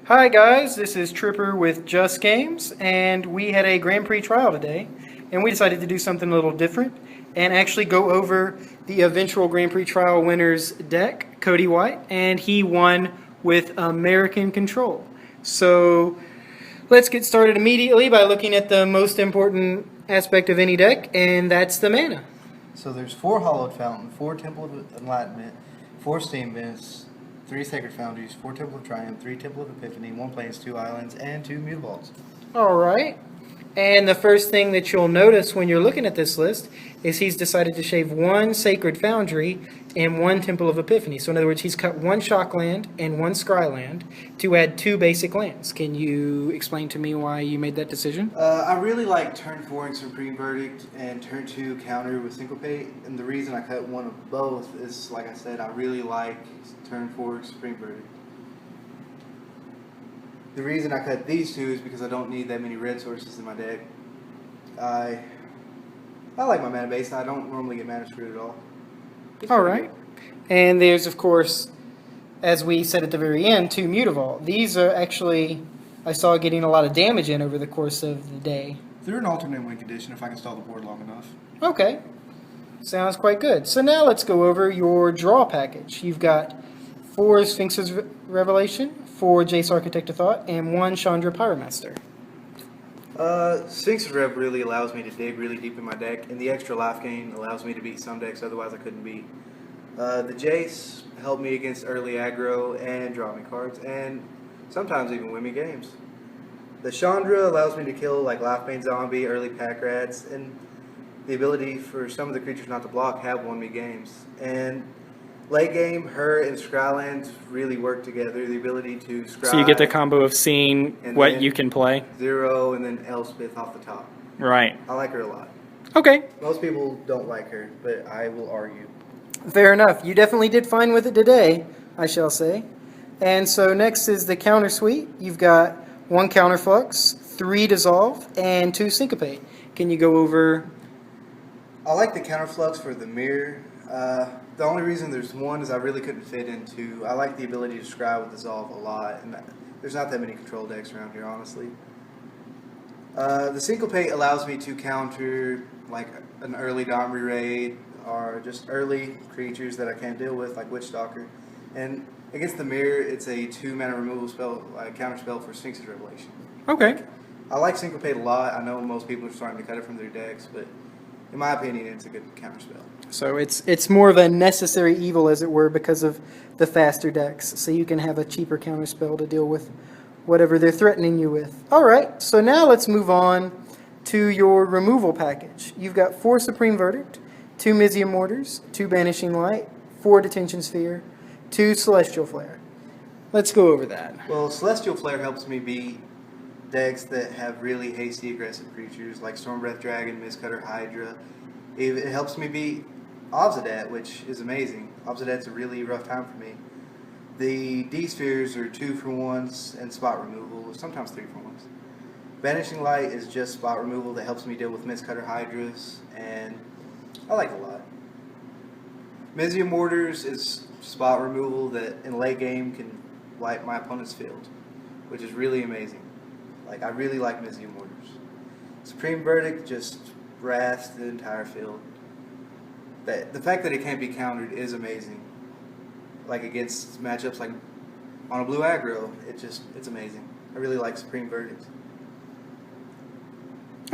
Hi guys, this is Tripper with Just Games, and we had a Grand Prix Trial today, and we decided to do something a little different and actually go over the eventual Grand Prix Trial winner's deck, Cody White, and he won with American Control. So let's get started immediately by looking at the most important aspect of any deck, and that's the mana. So there's 4 Hallowed Fountain, 4 Temple of Enlightenment, 4 Steam Vents, 3 Sacred Foundries, 4 Temple of Triumph, 3 Temple of Epiphany, 1 Plains, 2 Islands, and 2 Mutavaults. All right. And the first thing that you'll notice when you're looking at this list is he's decided to shave 1 Sacred Foundry and 1 Temple of Epiphany. So in other words, he's cut 1 Shock Land and 1 Scry Land to add 2 basic lands. Can you explain to me why you made that decision? I really like turn 4 and Supreme Verdict and turn 2 counter with Syncopate. And the reason I cut one of both is, like I said, I really like turn 4 Supreme Verdict. The reason I cut these 2 is because I don't need that many red sources in my deck. I like my mana base. I don't normally get mana screwed at all. All right. And there's, of course, as we said at the very end, 2 Mutavault. These are actually, I saw getting a lot of damage in over the course of the day. They're an alternate win condition if I can stall the board long enough. Okay. Sounds quite good. So now let's go over your draw package. You've got 4 Sphinx's Revelation, 4 Jace Architect of Thought, and 1 Chandra Pyromaster. Sphinx's Rev really allows me to dig really deep in my deck, and the extra life gain allows me to beat some decks otherwise I couldn't beat. The Jace helped me against early aggro and draw me cards, and sometimes even win me games. The Chandra allows me to kill like Life Bane Zombie, early pack rats, and the ability for some of the creatures not to block have won me games. And late game, her and Scryland really work together. The ability to scry. So you get the combo of seeing what you can play. 0 and then Elspeth off the top. Right. I like her a lot. Okay. Most people don't like her, but I will argue. Fair enough. You definitely did fine with it today, I shall say. And so next is the counter suite. You've got 1 Counterflux, 3 Dissolve, and 2 Syncopate. Can you go over? I like the Counterflux for the mirror. The only reason there's 1 is I really couldn't fit into. I like the ability to scry with Dissolve a lot, and there's not that many control decks around here, honestly. The Syncopate allows me to counter like an early Domri raid or just early creatures that I can't deal with, like Witchstalker. And against the mirror, it's a 2 mana removal spell, counter spell for Sphinx's Revelation. Okay. I like Syncopate a lot. I know most people are starting to cut it from their decks, but in my opinion, it's a good counter spell. So it's more of a necessary evil, as it were, because of the faster decks. So you can have a cheaper counter spell to deal with whatever they're threatening you with. All right, so now let's move on to your removal package. You've got 4 Supreme Verdict, 2 Mizium Mortars, 2 Banishing Light, 4 Detention Sphere, 2 Celestial Flare. Let's go over that. Well, Celestial Flare helps me beat decks that have really hasty aggressive creatures like Stormbreath Dragon, Mistcutter, Hydra. It helps me beat Obsidat, which is amazing. Obsidat's a really rough time for me. The D-Spheres are 2-for-1s and spot removal, or sometimes 3-for-1s. Banishing Light is just spot removal that helps me deal with Mistcutter Hydras, and I like it a lot. Mizium Mortars is spot removal that in late game can wipe my opponent's field, which is really amazing. Like, I really like Mizium Mortars. Supreme Verdict just wraths the entire field. The fact that it can't be countered is amazing. Like against matchups like on a blue aggro, it's amazing. I really like Supreme Verdict.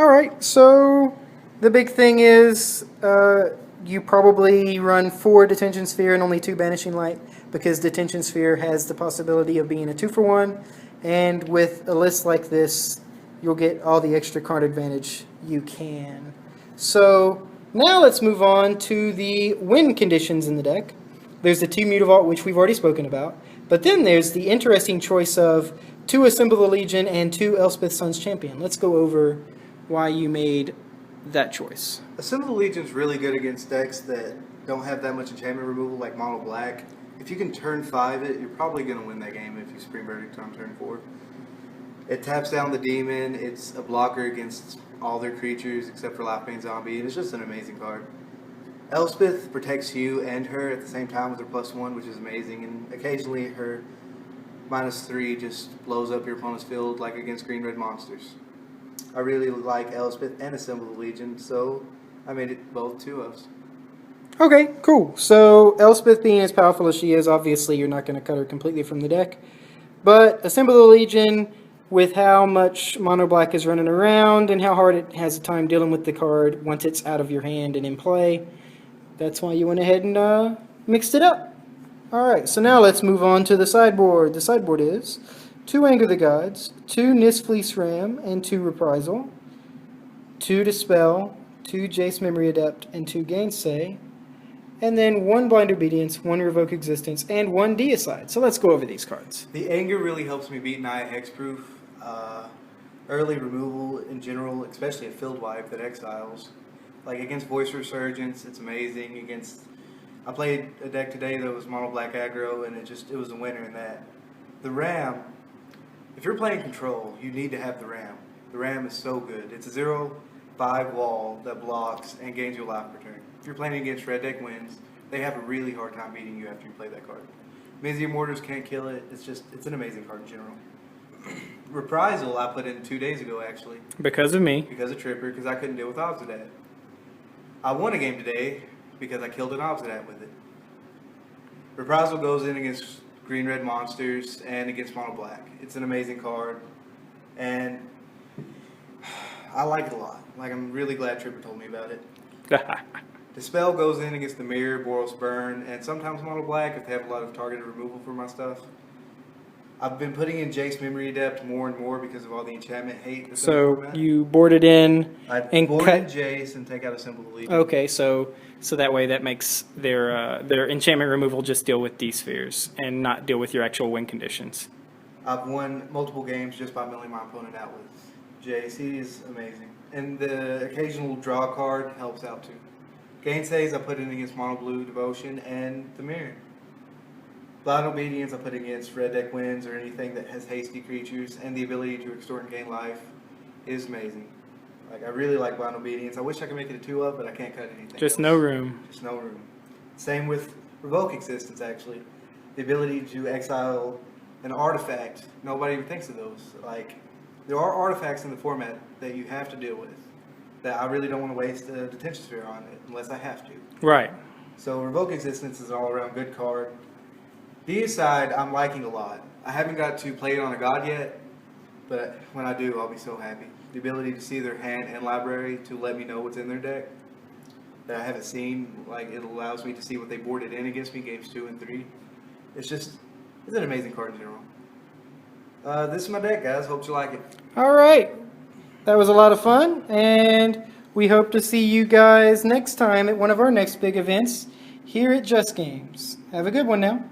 All right, so the big thing is you probably run 4 Detention Sphere and only 2 Banishing Light, because Detention Sphere has the possibility of being a 2-for-1, and with a list like this, you'll get all the extra card advantage you can. So now let's move on to the win conditions in the deck. There's the 2 Mutavault, which we've already spoken about, but then there's the interesting choice of 2 Assemble the Legion and 2 Elspeth Sun's Champion. Let's go over why you made that choice. Assemble the Legion's really good against decks that don't have that much enchantment removal, like mono black. If you can turn 5 it, you're probably going to win that game if you Supreme Verdict on turn 4. It taps down the demon. It's a blocker against all their creatures except for Life Bane Zombie. It's just an amazing card. Elspeth protects you and her at the same time with her +1, which is amazing. And occasionally her -3 just blows up your opponent's field like against green-red monsters. I really like Elspeth and Assemble the Legion, so I made it both 2-ofs. Okay, cool. So Elspeth being as powerful as she is, obviously you're not going to cut her completely from the deck. But Assemble the Legion, with how much mono black is running around and how hard it has a time dealing with the card once it's out of your hand and in play, that's why you went ahead and mixed it up. Alright, so now let's move on to the sideboard. The sideboard is 2 Anger the Gods, 2 Nisfleece Ram, and 2 Reprisal, 2 Dispel, 2 Jace Memory Adept, and 2 Gainsay, and then 1 Blind Obedience, 1 Revoke Existence, and 1 Deicide. So let's go over these cards. The anger really helps me beat Naya Hexproof. Early removal in general, especially a field wipe that exiles. Like against Voice Resurgence, it's amazing. I played a deck today that was mono black aggro, and it was a winner in that. The Ram, if you're playing control, you need to have the Ram. The Ram is so good. It's a 0/5 wall that blocks and gains your life return. If you're playing against red deck wins, they have a really hard time beating you after you play that card. Mizzy Mortars can't kill it. It's an amazing card in general. Reprisal I put in 2 days ago actually. Because of me. Because of Tripper, because I couldn't deal with Obsidat. I won a game today because I killed an Obsidat with it. Reprisal goes in against green-red monsters and against mono black. It's an amazing card, and I like it a lot. Like, I'm really glad Tripper told me about it. Dispel goes in against the Mirror, Boros Burn, and sometimes mono black if they have a lot of targeted removal for my stuff. I've been putting in Jace Memory Adept more and more because of all the enchantment hate. That's So you board it in and board in Jace and take out Assemble the Legion. Okay, so that way that makes their enchantment removal just deal with D-spheres and not deal with your actual win conditions. I've won multiple games just by milling my opponent out with Jace. He is amazing. And the occasional draw card helps out too. Gainsays I put in against Mono Blue Devotion and the Mirror. Blind Obedience I put against red deck wins or anything that has hasty creatures, and the ability to extort and gain life is amazing. Like, I really like Blind Obedience. I wish I could make it a 2-of, but I can't cut anything Just else. no room. Just no room. Same with Revoke Existence, actually. The ability to exile an artifact. Nobody even thinks of those. Like, there are artifacts in the format that you have to deal with that I really don't want to waste a Detention Sphere on it unless I have to. Right. So Revoke Existence is an all-around good card. Deicide I'm liking a lot. I haven't got to play it on a god yet, but when I do, I'll be so happy. The ability to see their hand and library to let me know what's in their deck that I haven't seen. Like, it allows me to see what they boarded in against me games 2 and 3. It's an amazing card in general. This is my deck, guys. Hope you like it. All right. That was a lot of fun, and we hope to see you guys next time at one of our next big events here at Just Games. Have a good one now.